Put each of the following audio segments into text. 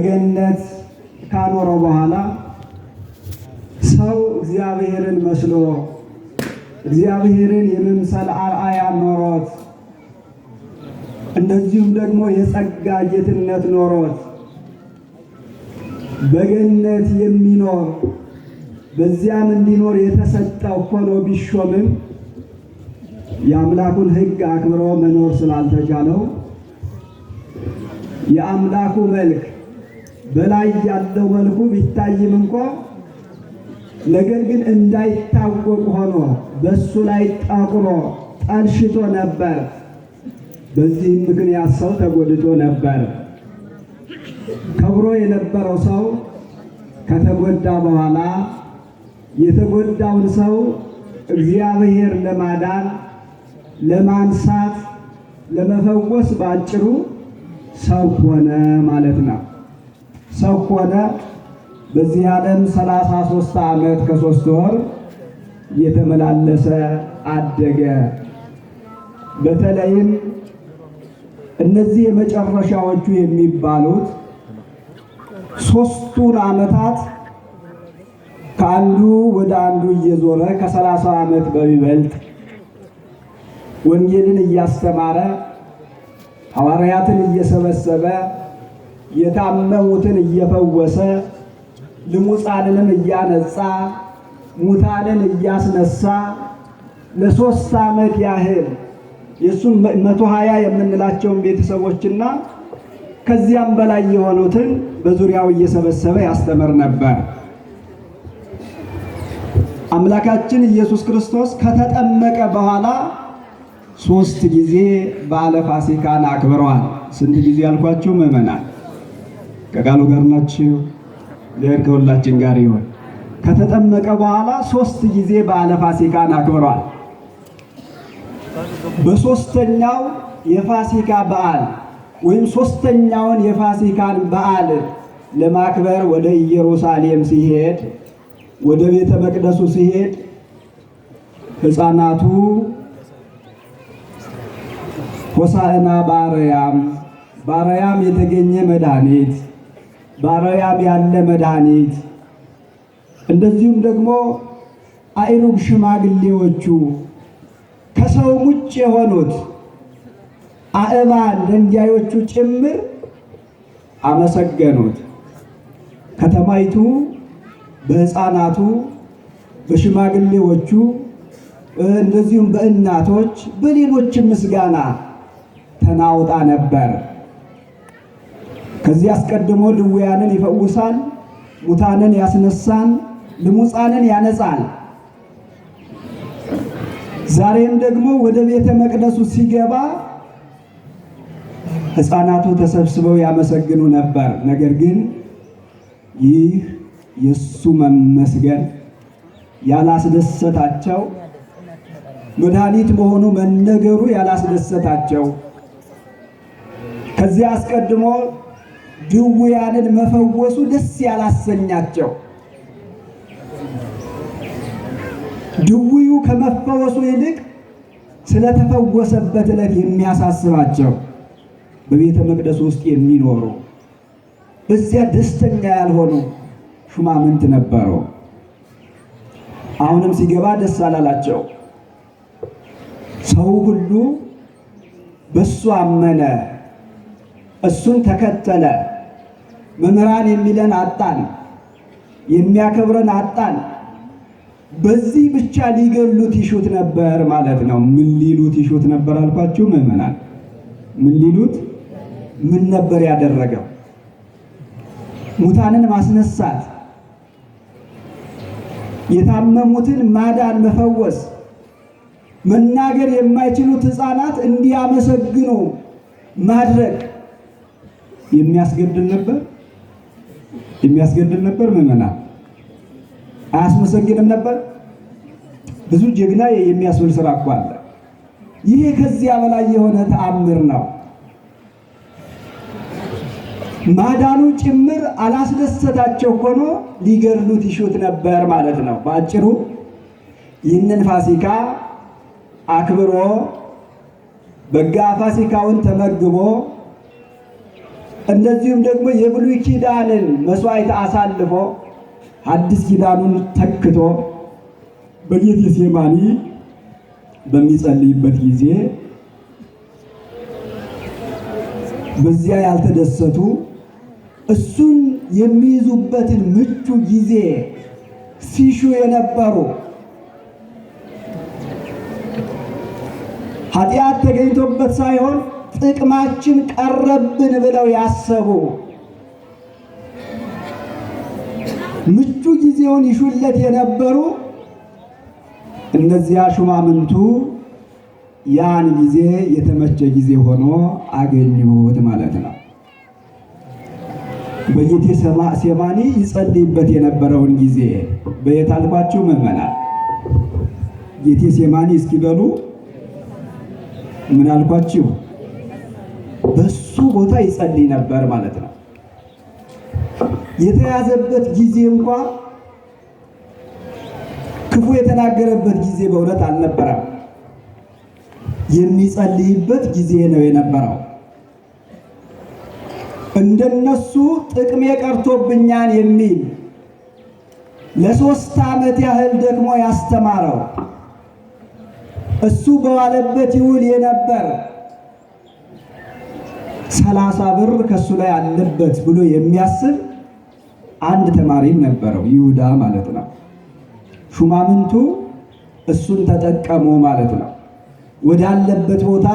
ገነት ካኖረው በኋላ ሰው እግዚአብሔርን መስሎ እግዚአብሔርን የመምሰል አርአያ ኖሮት እንደዚሁም ደግሞ የጸጋ ጌትነት ኖሮት በገነት የሚኖር በዚያም እንዲኖር የተሰጠው ሆኖ ቢሾምም የአምላኩን ሕግ አክብሮ መኖር ስላልተቻለው የአምላኩ መልክ በላይ ያለው መልኩ ቢታይም እንኳ ነገር ግን እንዳይታወቅ ሆኖ በሱ ላይ ጠቁሮ ጠልሽቶ ነበር። በዚህም ምክንያት ሰው ተጎድቶ ነበር። ከብሮ የነበረው ሰው ከተጎዳ በኋላ የተጎዳውን ሰው እግዚአብሔር ለማዳን፣ ለማንሳት፣ ለመፈወስ ባጭሩ ሰው ሆነ ማለት ነው። ሰው ሆነ። በዚህ ዓለም 33 ዓመት ከ3 ወር እየተመላለሰ አደገ። በተለይም እነዚህ የመጨረሻዎቹ የሚባሉት 3ቱን ዓመታት ከአንዱ ወደ አንዱ እየዞረ ከ30 ዓመት በሚበልጥ ወንጌልን እያስተማረ ሐዋርያትን እየሰበሰበ የታመሙትን እየፈወሰ ልሙፃንንም እያነጻ ሙታንን እያስነሳ ለ3 ዓመት ያህል የሱም 120 የምንላቸውን ቤተሰቦችና ከዚያም በላይ የሆኑትን በዙሪያው እየሰበሰበ ያስተምር ነበር። አምላካችን ኢየሱስ ክርስቶስ ከተጠመቀ በኋላ 3 ጊዜ በዓለ ፋሲካን አክብረዋል። ስንት ጊዜ አልኳችሁ ምዕመናን? ከቃሉ ጋር ናችሁ? እግዚአብሔር ከሁላችን ጋር ይሁን። ከተጠመቀ በኋላ 3 ጊዜ በዓለ ፋሲካን አክብረዋል። በ3ኛው የፋሲካ በዓል ወይም 3ኛውን የፋሲካን በዓል ለማክበር ወደ ኢየሩሳሌም ሲሄድ፣ ወደ ቤተ መቅደሱ ሲሄድ ሕፃናቱ ሆሳዕና በአርያም የተገኘ መድኃኒት፣ በአርያም ያለ መድኃኒት፣ እንደዚሁም ደግሞ አእሩግ ሽማግሌዎቹ ከሰው ውጭ የሆኑት አእባን ድንጋዮቹ ጭምር አመሰገኑት። ከተማይቱ በሕፃናቱ በሽማግሌዎቹ እንደዚሁም በእናቶች በሌሎችም ምስጋና ተናውጣ ነበር። ከዚህ አስቀድሞ ድውያንን ይፈውሳል፣ ሙታንን ያስነሳል፣ ልሙፃንን ያነጻል። ዛሬም ደግሞ ወደ ቤተ መቅደሱ ሲገባ ሕፃናቱ ተሰብስበው ያመሰግኑ ነበር። ነገር ግን ይህ የሱ መመስገን ያላስደሰታቸው፣ መድኃኒት መሆኑ መነገሩ ያላስደሰታቸው፣ ከዚያ አስቀድሞ ድውያንን መፈወሱ ደስ ያላሰኛቸው፣ ድውዩ ከመፈወሱ ይልቅ ስለተፈወሰበት ዕለት የሚያሳስባቸው በቤተ መቅደሱ ውስጥ የሚኖሩ በዚያ ደስተኛ ያልሆኑ ሹማምንት ነበሩ። አሁንም ሲገባ ደስ አላላቸው። ሰው ሁሉ በሱ አመነ፣ እሱን ተከተለ። መምህራን የሚለን አጣን፣ የሚያከብረን አጣን። በዚህ ብቻ ሊገሉት ይሹት ነበር ማለት ነው። ምን ሊሉት ይሹት ነበር አልኳችሁ ምዕመናን? ምን ሊሉት? ምን ነበር ያደረገው? ሙታንን ማስነሳት፣ የታመሙትን ማዳን፣ መፈወስ፣ መናገር የማይችሉት ሕፃናት እንዲያመሰግኑ ማድረግ የሚያስገድል ነበር? የሚያስገድል ነበር ምዕመናን? አያስመሰግንም ነበር? ብዙ ጀግና የሚያስብል ስራ እኮ አለ። ይሄ ከዚያ በላይ የሆነ ተአምር ነው። ማዳኑ ጭምር አላስደሰታቸው ሆኖ ሊገድሉት ይሹት ነበር ማለት ነው። በአጭሩ ይህንን ፋሲካ አክብሮ በጋ ፋሲካውን ተመግቦ እንደዚሁም ደግሞ የብሉይ ኪዳንን መስዋዕት አሳልፎ አዲስ ኪዳኑን ተክቶ በጌቴሴማኒ በሚጸልይበት ጊዜ በዚያ ያልተደሰቱ እሱን የሚይዙበትን ምቹ ጊዜ ሲሹ የነበሩ ኃጢአት ተገኝቶበት ሳይሆን ጥቅማችን ቀረብን ብለው ያሰቡ ምቹ ጊዜውን ይሹለት የነበሩ እነዚያ ሹማምንቱ ያን ጊዜ የተመቸ ጊዜ ሆኖ አገኙት ማለት ነው። በጌቴሴማኒ ይጸልይበት የነበረውን ጊዜ በየት አልኳችሁ ምዕመናን? ጌቴሴማኒ እስኪበሉ ምን አልኳችሁ? በሱ ቦታ ይጸልይ ነበር ማለት ነው። የተያዘበት ጊዜ እንኳ ክፉ የተናገረበት ጊዜ በእውነት አልነበረም። የሚጸልይበት ጊዜ ነው የነበረው። እንደነሱ ጥቅሜ ቀርቶብኛል የሚል ለ3 ዓመት ያህል ደግሞ ያስተማረው እሱ በዋለበት ይውል የነበር 30 ብር ከሱ ላይ አለበት ብሎ የሚያስብ አንድ ተማሪም ነበረው፣ ይሁዳ ማለት ነው። ሹማምንቱ እሱን ተጠቀሙ ማለት ነው። ወዳለበት ቦታ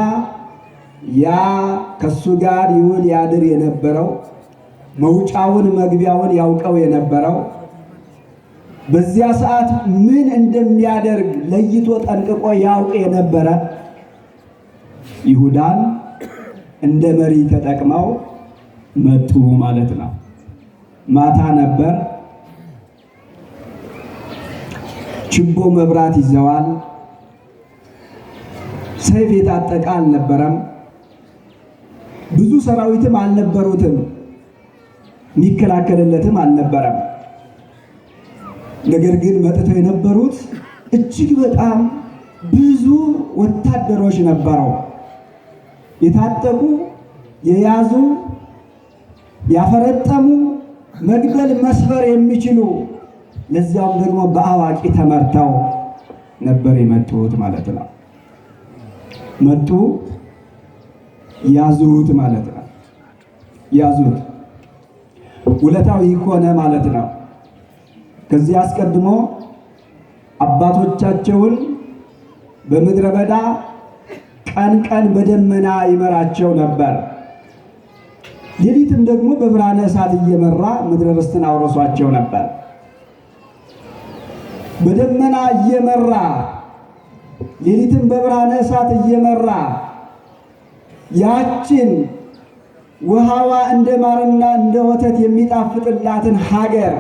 ያ ከሱ ጋር ይውል ያድር የነበረው መውጫውን መግቢያውን ያውቀው የነበረው በዚያ ሰዓት ምን እንደሚያደርግ ለይቶ ጠንቅቆ ያውቅ የነበረ ይሁዳን እንደ መሪ ተጠቅመው መጡ ማለት ነው። ማታ ነበር። ችቦ መብራት ይዘዋል። ሰይፍ የታጠቀ አልነበረም። ብዙ ሰራዊትም አልነበሩትም። የሚከላከልለትም አልነበረም። ነገር ግን መጥተው የነበሩት እጅግ በጣም ብዙ ወታደሮች ነበረው። የታጠቁ፣ የያዙ፣ ያፈረጠሙ፣ መግደል መስበር የሚችሉ ለዚያውም ደግሞ በአዋቂ ተመርተው ነበር የመጡት ማለት ነው። መጡ፣ ያዙት ማለት ነው። ያዙት፣ ውለታው ይኮነ ማለት ነው። ከዚህ አስቀድሞ አባቶቻቸውን በምድረ በዳ ቀን ቀን በደመና ይመራቸው ነበር። ሌሊትም ደግሞ በብርሃነ እሳት እየመራ ምድረ ርስትን አውርሷቸው ነበር። በደመና እየመራ ሌሊትም በብርሃነ እሳት እየመራ ያችን ውሃዋ እንደ ማርና እንደ ወተት የሚጣፍጥላትን ሀገር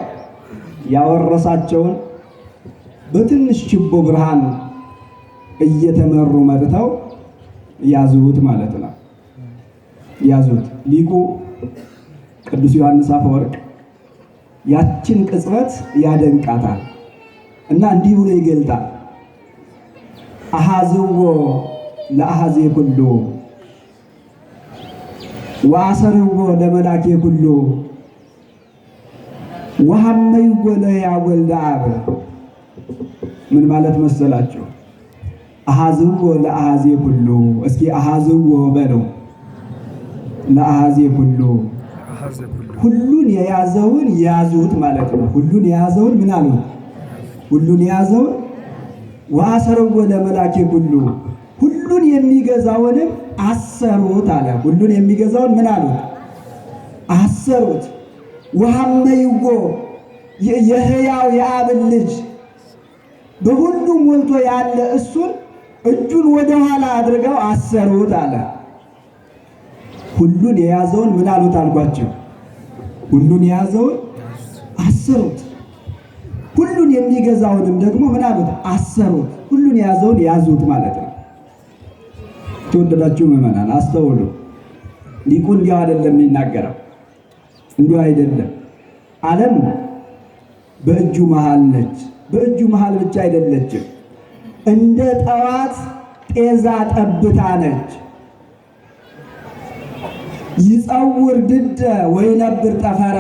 ያወረሳቸውን በትንሽ ችቦ ብርሃን እየተመሩ መጥተው ያዙት ማለት ነው። ያዙት። ሊቁ ቅዱስ ዮሐንስ አፈወርቅ ያችን ቅጽበት ያደንቃታል እና እንዲህ ብሎ ይገልጣል። አሃዝዎ ለአሃዜ ኩሉ ወአሰርዎ ለመላኬ ኩሉ ወሐመይዎ ለሕያው ወልደ አብ። ምን ማለት መሰላችሁ? አሃዝዎ ለአሃዜ ኩሉ። እስኪ አሃዝዎ በለው። ለአሃዜ ኩሉ ሁሉን የያዘውን ያዙት ማለት ነው። ሁሉን የያዘውን ምን አሉት? ሁሉን የያዘውን ወአሰርዎ ለመላኬ ኩሉ ሁሉን የሚገዛውንም አሰሩት አለ። ሁሉን የሚገዛውን ምን አሉት? አሰሩት። ወሐመይዎ የሕያው የአብን ልጅ በሁሉም ሞልቶ ያለ እሱን እጁን ወደ ኋላ አድርገው አሰሩት አለ። ሁሉን የያዘውን ምን አሉት አልኳቸው? ሁሉን የያዘውን አሰሩት። ሁሉን የሚገዛውንም ደግሞ ምን አሉት? አሰሩት። ሁሉን የያዘውን ያዙት ማለት ነው። ተወደዳችሁ ምዕመናን አስተውሉ። ሊቁ እንዲያው አይደለም የሚናገረው፣ እንዲያው አይደለም። ዓለም በእጁ መሃል ነች። በእጁ መሃል ብቻ አይደለችም፣ እንደ ጠዋት ጤዛ ጠብታ ነች። ይጸውር ድደ ወይነብር ጠፈረ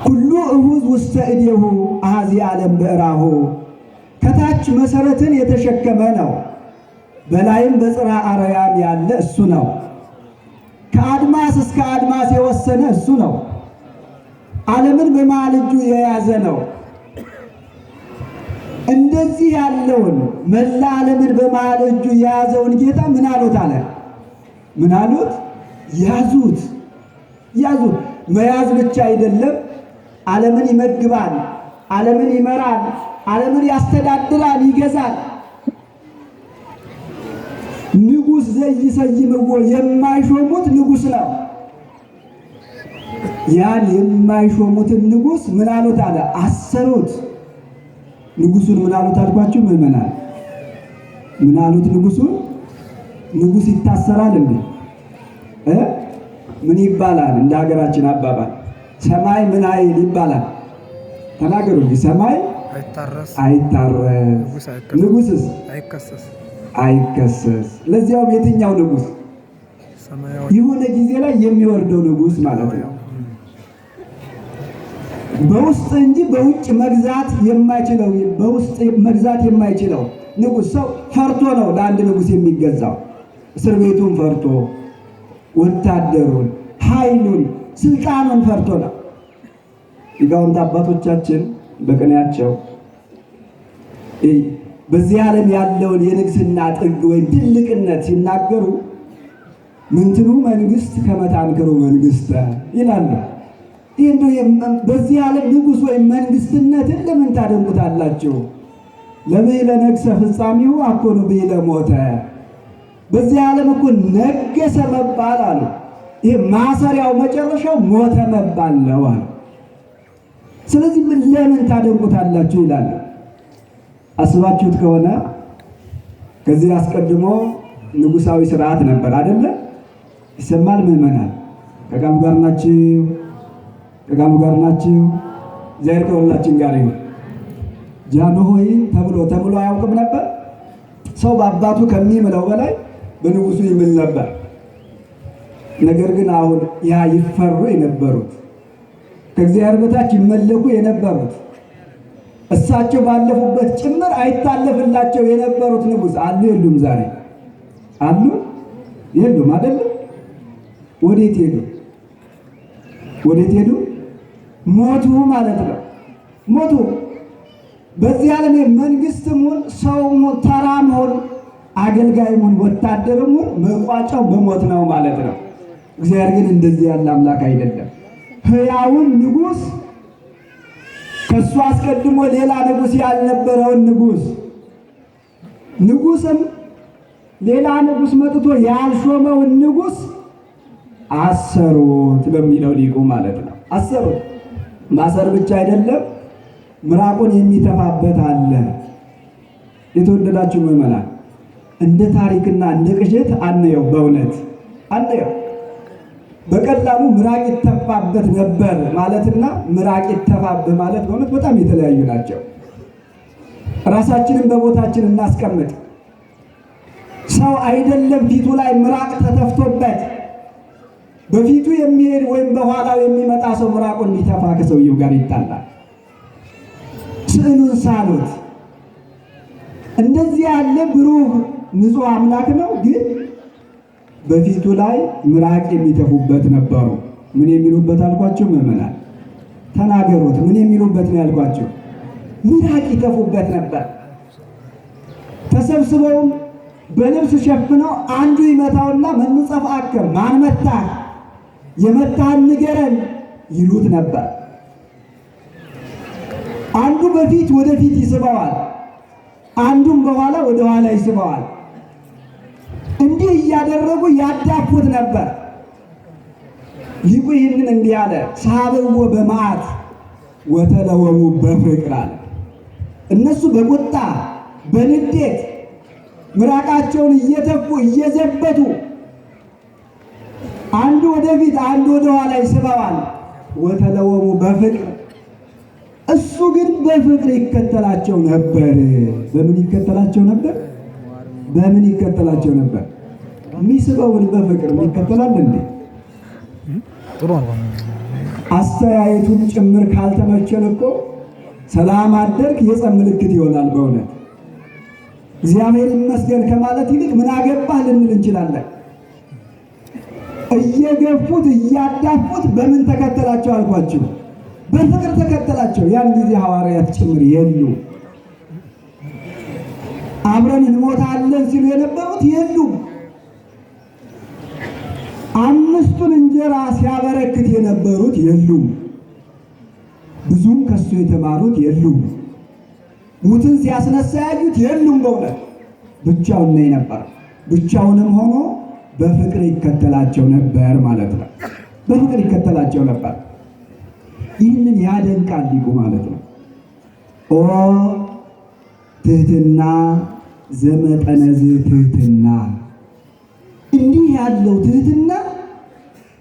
ሁሉ እሁዝ ውስተ እዴሁ አሐዚ ዓለም ብዕራሁ። ከታች መሰረትን የተሸከመ ነው፣ በላይም በጽርሐ አርያም ያለ እሱ ነው። ከአድማስ እስከ አድማስ የወሰነ እሱ ነው። ዓለምን በመሃል እጁ የያዘ ነው። እንደዚህ ያለውን መላ ዓለምን በመሃል እጁ የያዘውን ጌታ ምን አሉት አለ? ምን አሉት? ያዙት። ያዙት። መያዝ ብቻ አይደለም፣ ዓለምን ይመግባል፣ ዓለምን ይመራል፣ ዓለምን ያስተዳድራል፣ ይገዛል። ንጉሥ ዘይሰይምዎ የማይሾሙት ንጉሥ ነው። ያን የማይሾሙትን ንጉሥ ምን አሉት አለ? አሰሩት። ንጉሡን ምን አሉት አልኳችሁ ምዕመናን? ምን አሉት ንጉሡን? ንጉሥ ይታሰራል እንዴ? ምን ይባላል? እንደ ሀገራችን አባባል ሰማይ ምን አይል ይባላል? ተናገሩ እንጂ። ሰማይ አይታረስ፣ ንጉሥስ አይከሰስ። ለዚያውም የትኛው ንጉሥ? የሆነ ጊዜ ላይ የሚወርደው ንጉሥ ማለት ነው። በውስጥ እንጂ በውጭ መግዛት የማይችለው፣ በውስጥ መግዛት የማይችለው ንጉሥ። ሰው ፈርቶ ነው ለአንድ ንጉሥ የሚገዛው። እስር ቤቱን ፈርቶ፣ ወታደሩን፣ ኃይሉን፣ ስልጣኑን ፈርቶ ነው። ሊቃውንት አባቶቻችን በቅኔያቸው በዚህ ዓለም ያለውን የንግስና ጥግ ወይም ትልቅነት ሲናገሩ ምንትኑ መንግስት ከመታንክሩ መንግስተ ይላሉ። በዚህ ዓለም ንጉሥ ወይም መንግስትነትን ለምን ታደንቁታላችሁ? ለብዕለ ነግሰ ፍጻሜሁ አኮኑ ብዕለ ሞተ። በዚህ ዓለም እኮ ነገሰ መባል አሉ። ይህ ማሰሪያው መጨረሻው ሞተ መባል ነው አሉ። ስለዚህ ለምን ታደንቁታላችሁ ይላሉ። አስባችሁት ከሆነ ከዚህ አስቀድሞ ንጉሳዊ ስርዓት ነበር አይደለ? ይሰማል ምዕመናን? ከቃሉ ጋር ናችሁ? ከቃሉ ጋር ናችሁ? እግዚአብሔር ከሁላችን ጋር ይሁን። ጃንሆይ ተብሎ አያውቅም ነበር። ሰው በአባቱ ከሚምለው በላይ በንጉሱ ይምል ነበር። ነገር ግን አሁን ያ ይፈሩ የነበሩት ከእግዚአብሔር በታች ይመለኩ የነበሩት እሳቸው ባለፉበት ጭምር አይታለፍላቸው የነበሩት ንጉሥ አሉ የሉም? ዛሬ አሉ የሉም? አይደለም? ወዴት ሄዱ? ወዴት ሄዱ? ሞቱ ማለት ነው። ሞቱ። በዚህ ዓለም መንግስትም ሁን ሰውም ሁን ተራም ሁን አገልጋይም ሁን ወታደርም ሁን መቋጫው በሞት ነው ማለት ነው። እግዚአብሔር ግን እንደዚህ ያለ አምላክ አይደለም። ሕያውን ንጉሥ ከሱ አስቀድሞ ሌላ ንጉሥ ያልነበረውን ንጉሥም ሌላ ንጉሥ መጥቶ ያልሾመውን ንጉሥ አሰሩት በሚለው ሊቁ ማለት ነው። አሰሩት። ማሰር ብቻ አይደለም፣ ምራቁን የሚተፋበት አለ። የተወደዳችሁ ምዕመናን እንደ ታሪክና እንደ ቅዠት አንየው፣ በእውነት አንየው። በቀላሉ ምራቅ ይተፋበት ነበር ማለትና ምራቅ ይተፋብህ ማለት በእውነት በጣም የተለያዩ ናቸው። ራሳችንን በቦታችን እናስቀምጥ። ሰው አይደለም ፊቱ ላይ ምራቅ ተተፍቶበት በፊቱ የሚሄድ ወይም በኋላው የሚመጣ ሰው ምራቁን ቢተፋ ከሰውየው ጋር ይጣላል። ስዕሉን ሳሉት። እንደዚህ ያለ ብሩህ ንጹሕ አምላክ ነው። ግን በፊቱ ላይ ምራቅ የሚተፉበት ነበሩ። ምን የሚሉበት አልኳቸው? ምዕመናን ተናገሩት። ምን የሚሉበት ነው ያልኳቸው? ምራቅ ይተፉበት ነበር። ተሰብስበውም በልብስ ሸፍነው አንዱ ይመታውና መንጸፍ አከም ማን መታህ? የመታህን ንገረን ይሉት ነበር። አንዱ በፊት ወደፊት ይስበዋል፣ አንዱም በኋላ ወደ ኋላ ይስበዋል። እንዲህ እያደረጉ ያዳፉት ነበር። ሊቁ ይህንን እንዲህ አለ፣ ሳብዎ በመዓት ወተለወሙ በፍቅር አለ። እነሱ በቁጣ በንዴት ምራቃቸውን እየተፉ እየዘበቱ አንዱ ወደፊት አንዱ ወደ ኋላ ይስበዋል። ወተለወሙ በፍቅር እሱ ግን በፍቅር ይከተላቸው ነበር። በምን ይከተላቸው ነበር? በምን ይከተላቸው ነበር? ሚስበውን በፍቅር ይከተላል እንዴ? ጥሩ ነው። አስተያየቱን ጭምር ካልተመቸን እኮ ሰላም አደርክ የጸም ምልክት ይሆናል። በእውነት እግዚአብሔር ይመስገን ከማለት ይልቅ ምን አገባህ ልንል እንችላለን። እየገፉት እያዳፉት በምን ተከተላቸው አልኳችሁ? በፍቅር ተከተላቸው። ያን ጊዜ ሐዋርያት ጭምር የሉ። አብረን እንሞታለን ሲሉ የነበሩት የሉም። አምስቱን እንጀራ ሲያበረክት የነበሩት የሉም። ብዙም ከሱ የተማሩት የሉም። ሙትን ሲያስነሳ ያዩት የሉም። በእውነት ብቻውን ነው ነበር። ብቻውንም ሆኖ በፍቅር ይከተላቸው ነበር ማለት ነው። በፍቅር ይከተላቸው ነበር። ይህንን ያደንቃል ሊቁ ማለት ነው። ኦ ትህትና ዘመጠነዝ ትህትና፣ እንዲህ ያለው ትህትና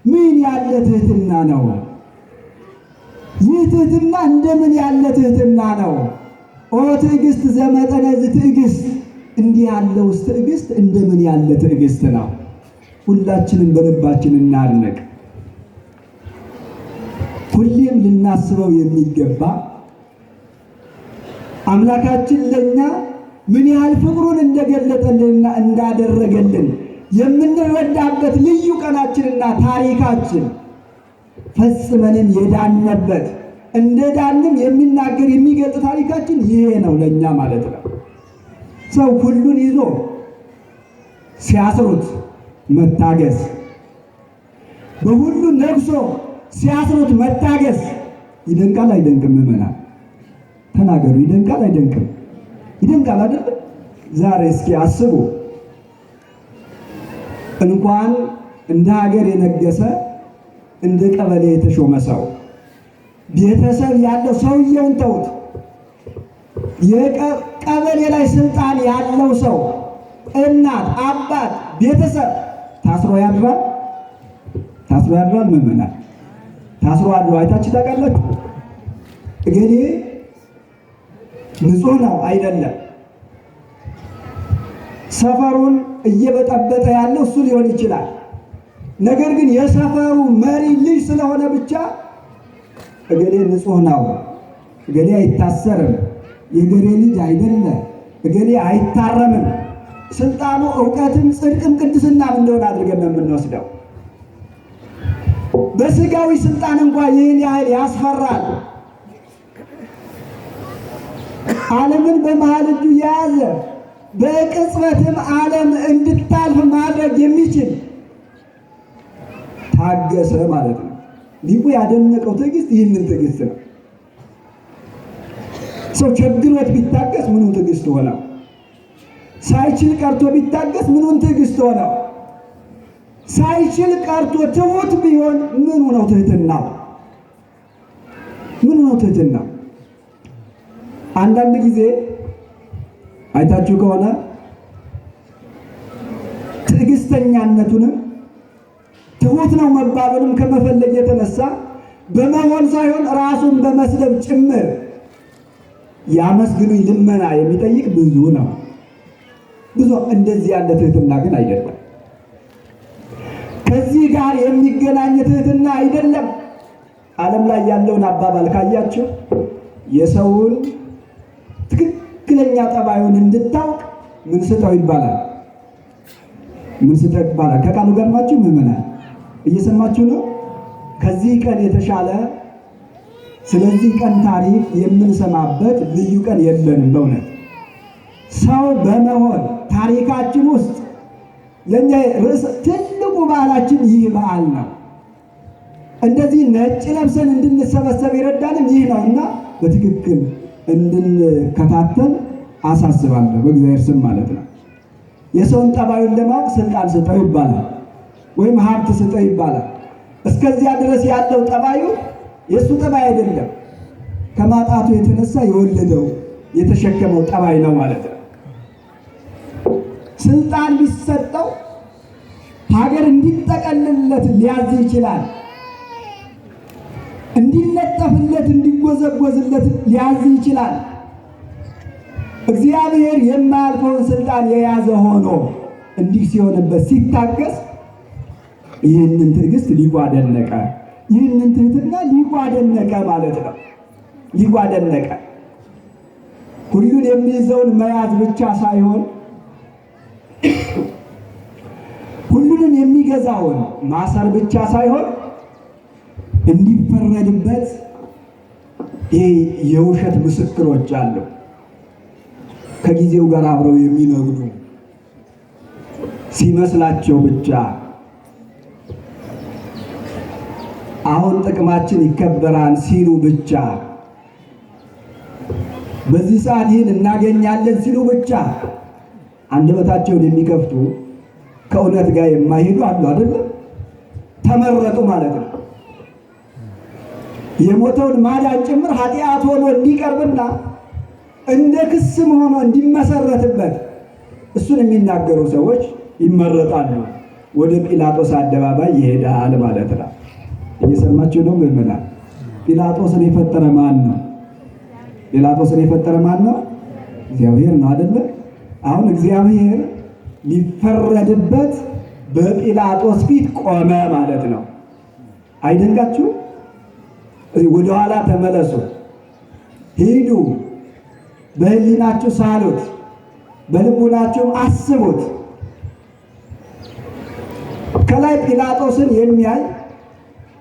ምን ያለ ትህትና ነው? ይህ ትህትና እንደምን ያለ ትህትና ነው? ኦ ትዕግስት ዘመጠነዝ ትዕግስት፣ እንዲህ ያለውስ ትዕግስት እንደምን ያለ ትዕግስት ነው? ሁላችንም በልባችን እናድነቅ። ሁሌም ልናስበው የሚገባ አምላካችን ለኛ ምን ያህል ፍቅሩን እንደገለጠልንና እንዳደረገልን የምንረዳበት ልዩ ቀናችንና ታሪካችን ፈጽመንም የዳንበት እንደ ዳንም የሚናገር የሚገልጽ ታሪካችን ይሄ ነው ለኛ ማለት ነው። ሰው ሁሉን ይዞ ሲያስሩት መታገስ፣ በሁሉ ነግሶ ሲያስሩት መታገስ ይደንቃል አይደንቅም? ምዕመናን ተናገሩ። ይደንቃል አይደንቅም? ይደንቃል አይደል? ዛሬ እስኪ አስቡ። እንኳን እንደ ሀገር የነገሰ እንደ ቀበሌ የተሾመ ሰው ቤተሰብ ያለው ሰውየውን ተውት፣ የቀበሌ ላይ ስልጣን ያለው ሰው እናት፣ አባት፣ ቤተሰብ ታስሮ ያድራል። ታስሮ ያድራል። ምዕመናን ታስሮ አድሮ አይታችሁ ታውቃላችሁ? እገሌ ንጹሕ ነው አይደለም። ሰፈሩን እየበጠበጠ ያለው እሱ ሊሆን ይችላል። ነገር ግን የሰፈሩ መሪ ልጅ ስለሆነ ብቻ እገሌ ንጹሕ ነው፣ እገሌ አይታሰርም፣ የእገሌ ልጅ አይደለ፣ እገሌ አይታረምም። ስልጣኑ ዕውቀትም ጽድቅም ቅድስናም እንደሆነ አድርገን ነው የምንወስደው። በስጋዊ ስልጣን እንኳን ይህን ያህል ያስፈራል። ዓለምን በመሃል እጁ የያዘ በቅጽበትም ዓለም እንድታልፍ ማድረግ የሚችል ታገሰ ማለት ነው። ሊቁ ያደነቀው ትዕግስት ይህንን ትዕግስት ነው። ሰው ቸግሮት ቢታገስ ምኑን ትዕግስት ሆነው? ሳይችል ቀርቶ ቢታገስ ምኑን ትዕግስት ሆነው? ሳይችል ቀርቶ ትሁት ቢሆን ምኑ ነው ትህትናው? ምኑ ነው ትህትናው? አንዳንድ ጊዜ አይታችሁ ከሆነ ትዕግስተኛነቱንም ትሁት ነው መባሉንም ከመፈለግ የተነሳ በመሆን ሳይሆን ራሱን በመስለብ ጭምር ያመስግኑኝ ልመና የሚጠይቅ ብዙ ነው። ብዙ እንደዚህ ያለ ትህትና ግን አይደለም። ከዚህ ጋር የሚገናኝ ትህትና አይደለም። ዓለም ላይ ያለውን አባባል ካያችሁ የሰውን ትክክለኛ ጠባዩን እንድታውቅ ምን ስጠው ይባላል። ምን ስጠው ይባላል። ከቃሉ ጋር ናችሁ ምዕመናን? እየሰማችሁ ነው? ከዚህ ቀን የተሻለ ስለዚህ ቀን ታሪክ የምንሰማበት ልዩ ቀን የለንም። በእውነት ሰው በመሆን ታሪካችን ውስጥ ለእኛ ርዕስ ትልቁ በዓላችን ይህ በዓል ነው። እንደዚህ ነጭ ለብሰን እንድንሰበሰብ ይረዳንም ይህ ነው እና በትክክል እንድንከታተል አሳስባለሁ፣ በእግዚአብሔር ስም ማለት ነው። የሰውን ጠባዩን ለማወቅ ስልጣን ስጠው ይባላል፣ ወይም ሀብት ስጠው ይባላል። እስከዚያ ድረስ ያለው ጠባዩ የእሱ ጠባይ አይደለም። ከማጣቱ የተነሳ የወለደው የተሸከመው ጠባይ ነው ማለት ነው። ስልጣን ቢሰጠው ሀገር እንዲጠቀልልለት ሊያዝ ይችላል። እንዲለጠፍለት እንዲጎዘጎዝለት ሊያዝ ይችላል። እግዚአብሔር የማያልፈውን ስልጣን የያዘ ሆኖ እንዲህ ሲሆንበት ሲታገስ ይህንን ትዕግስት ሊቁ አደነቀ። ይህንን ትህትና ሊቁ አደነቀ ማለት ነው። ሊቁ አደነቀ። ሁሉን የሚይዘውን መያዝ ብቻ ሳይሆን ሁሉንም የሚገዛውን ማሰር ብቻ ሳይሆን እንዲፈረድበት ይሄ የውሸት ምስክሮች አሉ። ከጊዜው ጋር አብረው የሚነግዱ ሲመስላቸው ብቻ አሁን ጥቅማችን ይከበራል ሲሉ ብቻ በዚህ ሰዓት ይህን እናገኛለን ሲሉ ብቻ አንደበታቸውን የሚከፍቱ ከእውነት ጋር የማይሄዱ አሉ አይደለም? ተመረጡ ማለት ነው። የሞተውን ማዳን ጭምር ኃጢአት ሆኖ እንዲቀርብና እንደ ክስም ሆኖ እንዲመሰረትበት እሱን የሚናገሩ ሰዎች ይመረጣሉ። ወደ ጲላጦስ አደባባይ ይሄዳል ማለት ነው። እየሰማችሁ ነው ምዕመናን? ጲላጦስን የፈጠረ ማን ነው? ጲላጦስን የፈጠረ ማን ነው? እግዚአብሔር ነው አይደለ? አሁን እግዚአብሔር ሊፈረድበት በጲላጦስ ፊት ቆመ ማለት ነው። አይደንቃችሁ? ወደኋላ ተመለሱ፣ ሂዱ፣ በህሊናችሁ ሳሉት፣ በልቡናችሁ አስቡት። ከላይ ጲላጦስን የሚያይ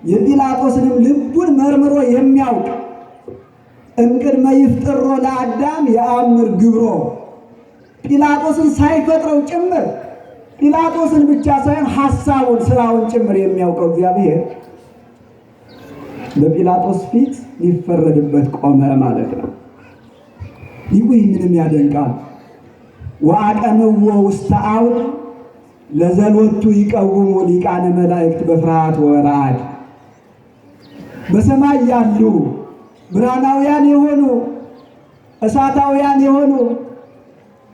የጲላጦስንም ልቡን መርምሮ የሚያውቅ እምቅድመ ይፍጥሮ ለአዳም የአምር ግብሮ ጲላጦስን ሳይፈጥረው ጭምር ጲላጦስን ብቻ ሳይሆን ሐሳቡን ስራውን ጭምር የሚያውቀው እግዚአብሔር በጲላጦስ ፊት ሊፈረድበት ቆመ ማለት ነው። ሊቁ ይህንንም ያደንቃል። ወአቀንዎ ውስተ አውድ ለዘሎቱ ይቀውሙ ሊቃነ መላእክት በፍርሃት ወራድ። በሰማይ ያሉ ብርሃናውያን የሆኑ እሳታውያን የሆኑ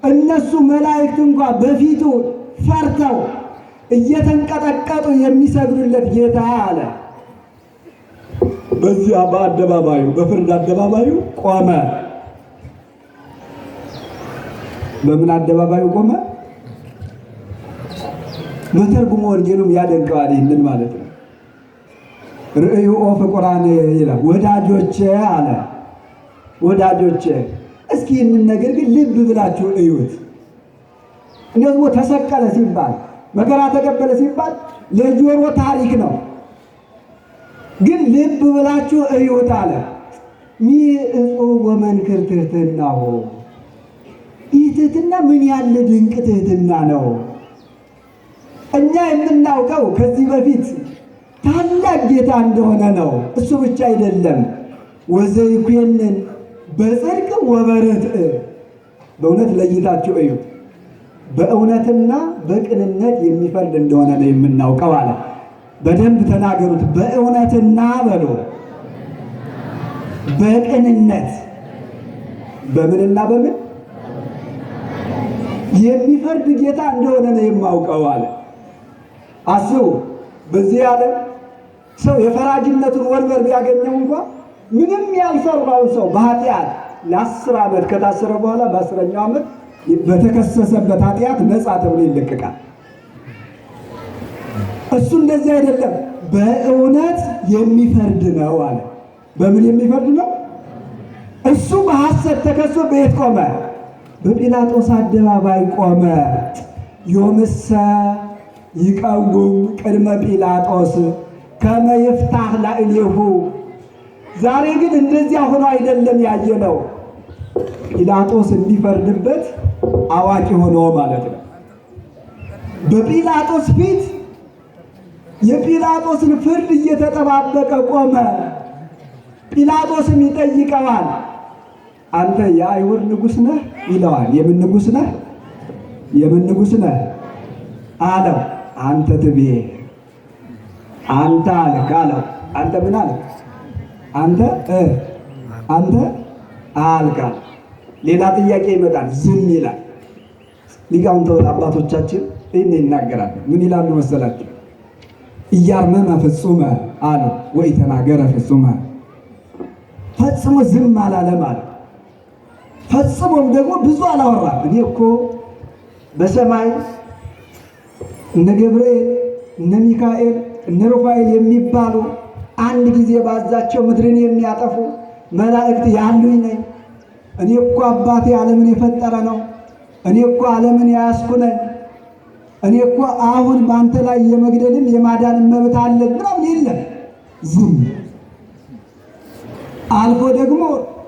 እነሱ መላእክት እንኳ በፊቱ ፈርተው እየተንቀጠቀጡ የሚሰግዱለት ጌታ አለ። በዚያ በአደባባዩ በፍርድ አደባባዩ ቆመ። በምን አደባባዩ ቆመ? መተርጉሞ ወንጌሉም ያደንቀዋል ይህንን ማለት ነው። ርእዩ ኦ ፍቁራን ይላል። ወዳጆቼ አለ። ወዳጆቼ እስኪ ይህንን ነገር ግን ልብ ብላችሁ እዩት። እንደዚሁ ተሰቀለ ሲባል መከራ ተቀበለ ሲባል ለጆሮ ታሪክ ነው፣ ግን ልብ ብላችሁ እዩት አለ። ሚእጹብ ወመንክር ትሕትናሁ። ይህ ትሕትና ምን ያለ ድንቅ ትሕትና ነው! እኛ የምናውቀው ከዚህ በፊት ታላቅ ጌታ እንደሆነ ነው። እሱ ብቻ አይደለም፣ ወዘይኩንን በጽድቅ ወበርትዕ። በእውነት ለይታችሁ እዩ። በእውነትና በቅንነት የሚፈርድ እንደሆነ ነው የምናውቀው አለ። በደንብ ተናገሩት። በእውነትና በሎ በቅንነት በምንና በምን የሚፈርድ ጌታ እንደሆነ ነው የማውቀው አለ። አስቡ፣ በዚህ ዓለም ሰው የፈራጅነቱን ወንበር ቢያገኘው እንኳ ምንም ያልሰራውን ሰው በኃጢአት ለ10 ዓመት ከታሰረ በኋላ በ10ኛው ዓመት በተከሰሰበት ኃጢአት ነፃ ተብሎ ይለቀቃል። እሱ እንደዚህ አይደለም፣ በእውነት የሚፈርድ ነው አለ። በምን የሚፈርድ ነው? እሱ በሐሰት ተከሶ በየት ቆመ? በጲላጦስ አደባባይ ቆመ። ዮምሰ ይቀውም ቅድመ ጲላጦስ ከመ ይፍታህ ላዕሌሁ። ዛሬ ግን እንደዚያ ሆኖ አይደለም ያየነው። ጲላጦስ እንዲፈርድበት አዋቂ ሆኖ ማለት ነው። በጲላጦስ ፊት የጲላጦስን ፍርድ እየተጠባበቀ ቆመ። ጲላጦስም ይጠይቀዋል፣ አንተ የአይሁድ ንጉሥ ነህ ይለዋል። የምን ንጉሥ ነህ? የምን ንጉሥ ነህ አለው። አንተ ትቤ፣ አንተ አልክ አለው። አንተ ምን አልክ? አንተ አልክ። ሌላ ጥያቄ ይመጣል፣ ዝም ይላል። ሊቃውንተ አባቶቻችን ይህን ይናገራሉ። ምን ይላሉ መሰላችሁ? ኢያርመመ ፍጹመ አለ ወኢተናገረ ፍጹመ። ፈጽሞ ዝም አላለም አለ። ፈጽሞም ደግሞ ብዙ አላወራም። እኔ እኮ በሰማይ እነ ገብርኤል፣ እነ ሚካኤል፣ እነ ሩፋኤል የሚባሉ አንድ ጊዜ ባዛቸው ምድርን የሚያጠፉ መላእክት ያሉኝ ነኝ። እኔ እኮ አባቴ ዓለምን የፈጠረ ነው። እኔ እኮ ዓለምን ያያዝኩ ነኝ። እኔ እኮ አሁን በአንተ ላይ የመግደልም የማዳንም መብት አለን ምናምን የለም። ዝም አልፎ ደግሞ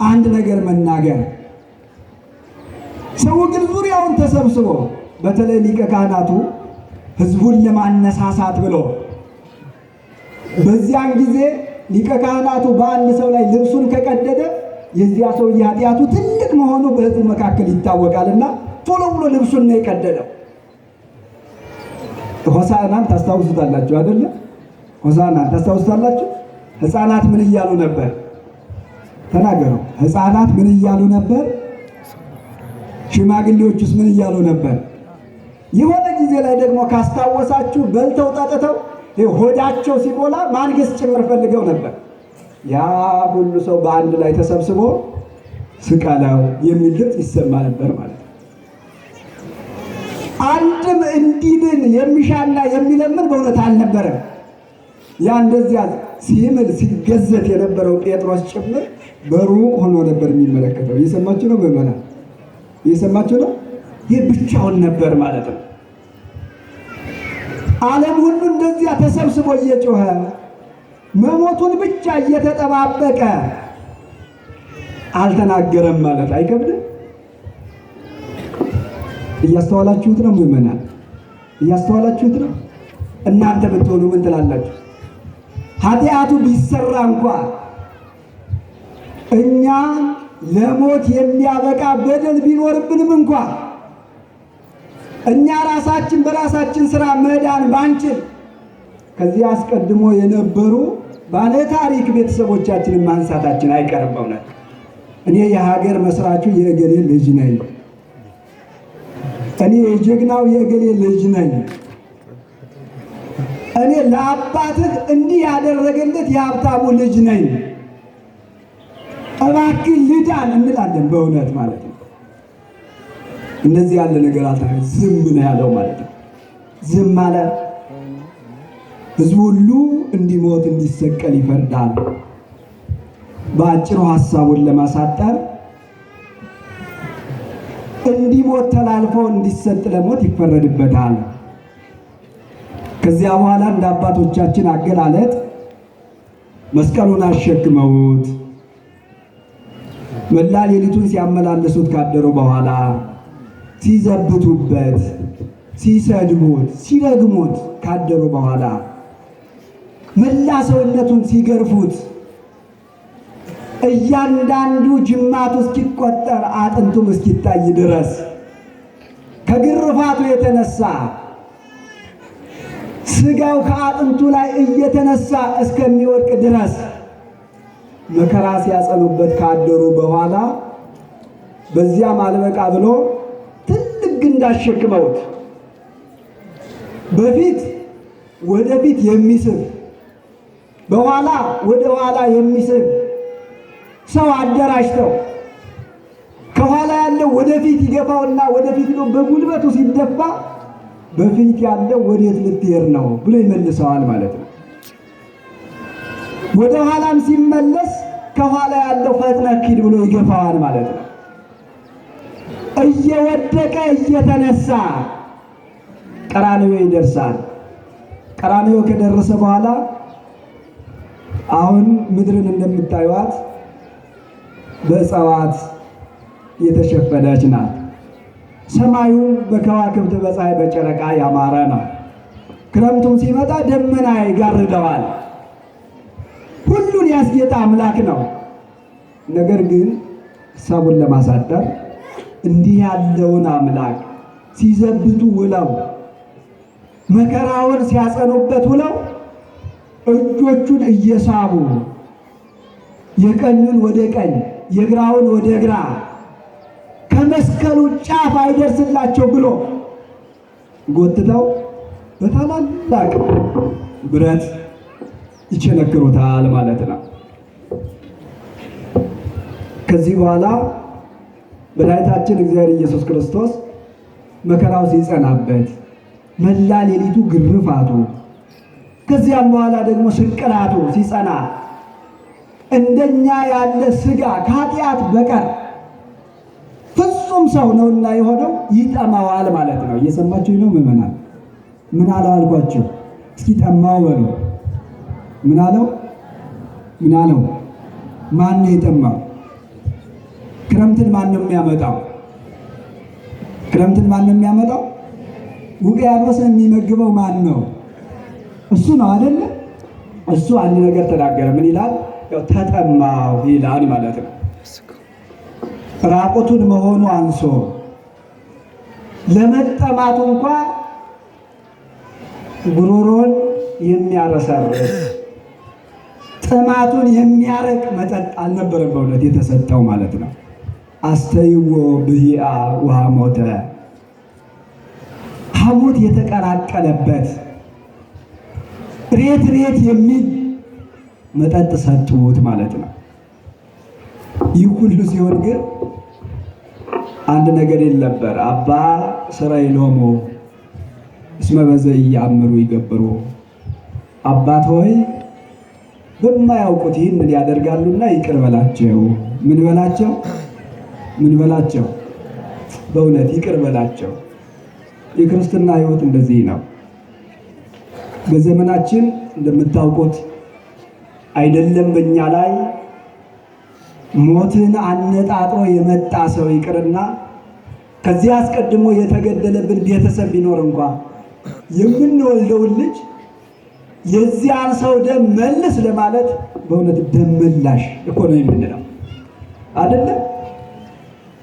አንድ ነገር መናገር። ሰው ግን ዙሪያውን ተሰብስቦ በተለይ ሊቀ ካህናቱ ሕዝቡን ለማነሳሳት ብሎ በዚያን ጊዜ ሊቀ ካህናቱ በአንድ ሰው ላይ ልብሱን ከቀደደ የዚያ ሰው ኃጢአቱ ትልቅ መሆኑ በሕዝቡ መካከል ይታወቃልና ቶሎ ብሎ ልብሱን ነው የቀደደው። ሆሳዕናን ታስታውሱታላችሁ አይደለ? ሆሳዕናን ታስታውሱታላችሁ? ሕፃናት ምን እያሉ ነበር? ተናገሩ። ሕፃናት ምን እያሉ ነበር? ሽማግሌዎቹስ ምን እያሉ ነበር? የሆነ ጊዜ ላይ ደግሞ ካስታወሳችሁ በልተው ጠጥተው ሆዳቸው ሲሞላ ማንገስ ጭምር ፈልገው ነበር። ያ ሁሉ ሰው በአንድ ላይ ተሰብስቦ ስቀለው የሚል ድምፅ ይሰማ ነበር ማለት ነው። አንድም እንዲድን የሚሻና የሚለምን በእውነት አልነበረም። ያ እንደዚያ ሲምል ሲገዘት የነበረው ጴጥሮስ ጭምር በሩቅ ሆኖ ነበር የሚመለከተው። እየሰማችሁ ነው ምዕመናን? እየሰማችሁ ነው? ይህ ብቻውን ነበር ማለት ነው። ዓለም ሁሉ እንደዚያ ተሰብስቦ እየጮኸ መሞቱን ብቻ እየተጠባበቀ አልተናገረም ማለት አይከብድም? እያስተዋላችሁት ነው ምዕመናን? እያስተዋላችሁት ነው? እናንተ ብትሆኑ ምን ትላላችሁ? ኃጢአቱ ቢሰራ እንኳ እኛ ለሞት የሚያበቃ በደል ቢኖርብንም እንኳ እኛ ራሳችን በራሳችን ስራ መዳን ባንችል ከዚህ አስቀድሞ የነበሩ ባለ ታሪክ ቤተሰቦቻችንን ማንሳታችን አይቀርም። በእውነት እኔ የሀገር መስራቹ የእገሌ ልጅ ነኝ፣ እኔ የጀግናው የእገሌ ልጅ ነኝ፣ እኔ ለአባትህ እንዲህ ያደረገለት የሀብታሙ ልጅ ነኝ፣ እባክህ ልዳን እንላለን። በእውነት ማለት ነው። እንደዚህ ያለ ነገር አልታየ። ዝም ነው ያለው ማለት ነው። ዝም አለ። ሕዝቡ ሁሉ እንዲሞት እንዲሰቀል ይፈርዳል። በአጭሩ ሐሳቡን ለማሳጠር እንዲሞት ተላልፎ እንዲሰጥ ለሞት ይፈረድበታል። ከዚያ በኋላ እንደ አባቶቻችን አገላለጥ መስቀሉን አሸክመውት መላ ሌሊቱን ሲያመላልሱት ካደሩ በኋላ ሲዘብቱበት፣ ሲሰድቡት፣ ሲረግሙት ካደሩ በኋላ መላ ሰውነቱን ሲገርፉት እያንዳንዱ ጅማቱ እስኪቆጠር አጥንቱም እስኪታይ ድረስ ከግርፋቱ የተነሳ ስጋው ከአጥንቱ ላይ እየተነሳ እስከሚወድቅ ድረስ መከራ ሲያጸኑበት ካደሩ በኋላ በዚያም አልበቃ ብሎ ትልቅ ግንድ አሸክመውት በፊት ወደፊት የሚስብ በኋላ ወደ ኋላ የሚስብ ሰው አደራጅተው ከኋላ ያለው ወደፊት ይገፋውና ወደፊት ነው በጉልበቱ ሲደፋ በፊት ያለው ወዴት ልትሄድ ነው ብሎ ይመልሰዋል ማለት ነው። ወደ ኋላም ሲመለስ ከኋላ ያለው ፈጥነህ ሂድ ብሎ ይገፋዋል ማለት ነው። እየወደቀ እየተነሳ ቀራንዮ ይደርሳል። ቀራንዮ ከደረሰ በኋላ አሁን ምድርን እንደምታዩት በእጽዋት የተሸፈነች ናት። ሰማዩ በከዋክብት በፀሐይ በጨረቃ ያማረ ነው። ክረምቱም ሲመጣ ደመና ይጋርደዋል። ሁሉን ያስጌጠ አምላክ ነው። ነገር ግን ሐሳቡን ለማሳደር እንዲህ ያለውን አምላክ ሲዘብቱ ውለው መከራውን ሲያጸኑበት ውለው እጆቹን እየሳቡ የቀኙን ወደ ቀኝ የግራውን ወደ ግራ ከመስቀሉ ጫፍ አይደርስላቸው ብሎ ጎትተው በታላላቅ ብረት ይቸነክሩታል ማለት ነው። ከዚህ በኋላ መድኃኒታችን እግዚአብሔር ኢየሱስ ክርስቶስ መከራው ሲጸናበት መላ ሌሊቱ ግርፋቱ፣ ከዚያም በኋላ ደግሞ ስቅላቱ ሲጸና እንደኛ ያለ ሥጋ ከኃጢአት በቀር ፍጹም ሰው ነውና የሆነው ይጠማዋል ማለት ነው። እየሰማችሁ ነው ምዕመናን? ምን አለው አልኳቸው? እስኪ ጠማው በሉ። ምን አለው? ምን አለው? ማን ነው የጠማው? ክረምትን ማን ነው የሚያመጣው? ክረምትን ማን ነው የሚያመጣው? ውቅያኖስን የሚመግበው ማን ነው? እሱ ነው አይደለ? እሱ አንድ ነገር ተናገረ። ምን ይላል? ያው ተጠማው ይላል ማለት ነው። ራቁቱን መሆኑ አንሶ ለመጠማቱ እንኳን ጉሮሮን የሚያረሰርስ ጥማቱን የሚያረቅ መጠጥ አልነበረም በእውነት የተሰጠው ማለት ነው። አስተይዎ ብሂአ ወሐሞተ፣ ሐሞት የተቀላቀለበት ሬት ሬት የሚል መጠጥ ሰጡት ማለት ነው። ይህ ሁሉ ሲሆን ግን አንድ ነገር ነበር። አባ እስራኤሎሙ እስመ በዘኢየአምሩ ይገብሩ፣ አባት ሆይ በማያውቁት ይህንን ያደርጋሉና ይቅር በላቸው። ምን በላቸው? ምን በላቸው? በእውነት ይቅር በላቸው። የክርስትና ሕይወት እንደዚህ ነው። በዘመናችን እንደምታውቁት አይደለም በእኛ ላይ ሞትን አነጣጥሮ የመጣ ሰው ይቅርና ከዚህ አስቀድሞ የተገደለብን ቤተሰብ ቢኖር እንኳን የምንወልደውን ልጅ የዚያን ሰው ደም መልስ ለማለት በእውነት ደም መላሽ እኮ ነው የምንለው አይደለም።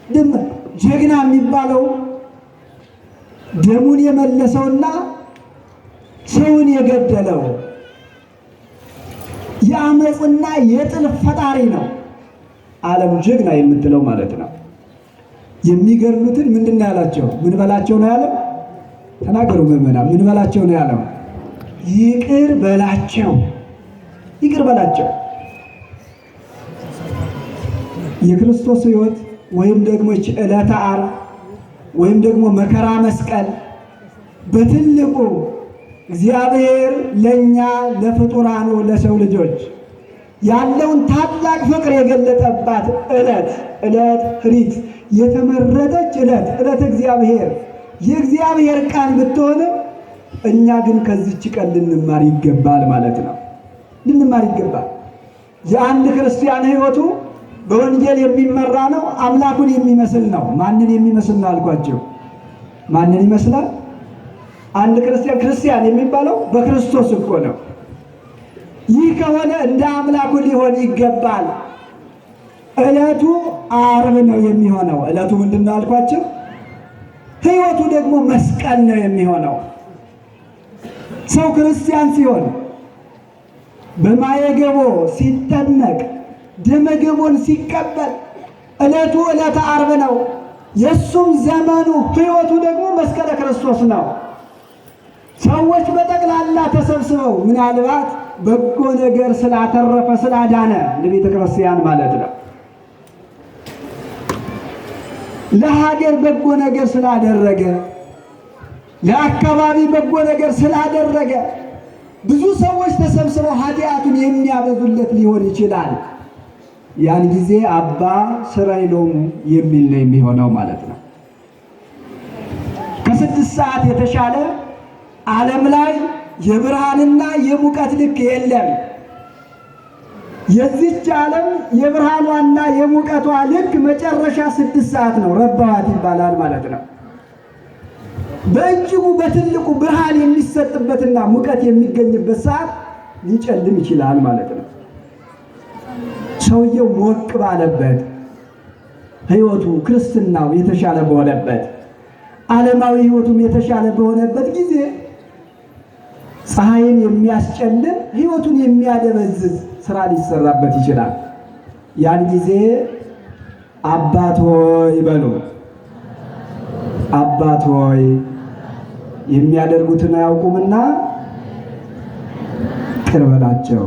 ደም ጀግና የሚባለው ደሙን የመለሰውና ሰውን የገደለው የአመፅና የጥል ፈጣሪ ነው ዓለም ጀግና የምትለው ማለት ነው። የሚገድሉትን ምንድን ነው ያላቸው? ምን በላቸው ነው ያለው? ተናገሩ ምዕመናን፣ ምን በላቸው ነው ያለው? ይቅር በላቸው፣ ይቅር በላቸው። የክርስቶስ ሕይወት ወይም ደግሞ ዕለተ ዓርብ ወይም ደግሞ መከራ መስቀል በትልቁ እግዚአብሔር ለእኛ ለፍጡራኑ ለሰው ልጆች ያለውን ታላቅ ፍቅር የገለጠባት ዕለት ኅሪት የተመረጠች ዕለት እግዚአብሔር የእግዚአብሔር ቃል ብትሆንም እኛ ግን ከዚች ቀን ልንማር ይገባል ማለት ነው። ልንማር ይገባል። የአንድ ክርስቲያን ሕይወቱ በወንጌል የሚመራ ነው። አምላኩን የሚመስል ነው። ማንን የሚመስል ነው አልኳቸው? ማንን ይመስላል? አንድ ክርስቲያን የሚባለው በክርስቶስ እኮ ነው። ይህ ከሆነ እንደ አምላኩ ሊሆን ይገባል። ዕለቱ ዓርብ ነው የሚሆነው። ዕለቱ ምንድን ነው አልኳቸው? ሕይወቱ ደግሞ መስቀል ነው የሚሆነው። ሰው ክርስቲያን ሲሆን በማየገቦ ሲጠመቅ ደመገቦን ሲቀበል ዕለቱ ዕለተ ዓርብ ነው። የእሱም ዘመኑ ሕይወቱ ደግሞ መስቀለ ክርስቶስ ነው። ሰዎች በጠቅላላ ተሰብስበው ምናልባት በጎ ነገር ስላተረፈ ስላዳነ ለቤተ ክርስቲያን ማለት ነው፣ ለሀገር በጎ ነገር ስላደረገ፣ ለአካባቢ በጎ ነገር ስላደረገ ብዙ ሰዎች ተሰብስበው ኃጢአቱን የሚያበዙለት ሊሆን ይችላል። ያን ጊዜ አባ እስራኤሎሙ የሚል ነው የሚሆነው ማለት ነው። ከ6 ሰዓት የተሻለ ዓለም ላይ የብርሃንና የሙቀት ልክ የለም። የዚች ዓለም የብርሃኗና የሙቀቷ ልክ መጨረሻ 6 ሰዓት ነው፣ ረባዋት ይባላል ማለት ነው። በእጅጉ በትልቁ ብርሃን የሚሰጥበትና ሙቀት የሚገኝበት ሰዓት ሊጨልም ይችላል ማለት ነው። ሰውየው ሞቅ ባለበት ሕይወቱ ክርስትናው የተሻለ በሆነበት ዓለማዊ ሕይወቱም የተሻለ በሆነበት ጊዜ ፀሐይን የሚያስጨልም ሕይወቱን የሚያደበዝዝ ስራ ሊሰራበት ይችላል። ያን ጊዜ አባት ሆይ በሉ። አባት ሆይ የሚያደርጉትን አያውቁምና ይቅር በላቸው።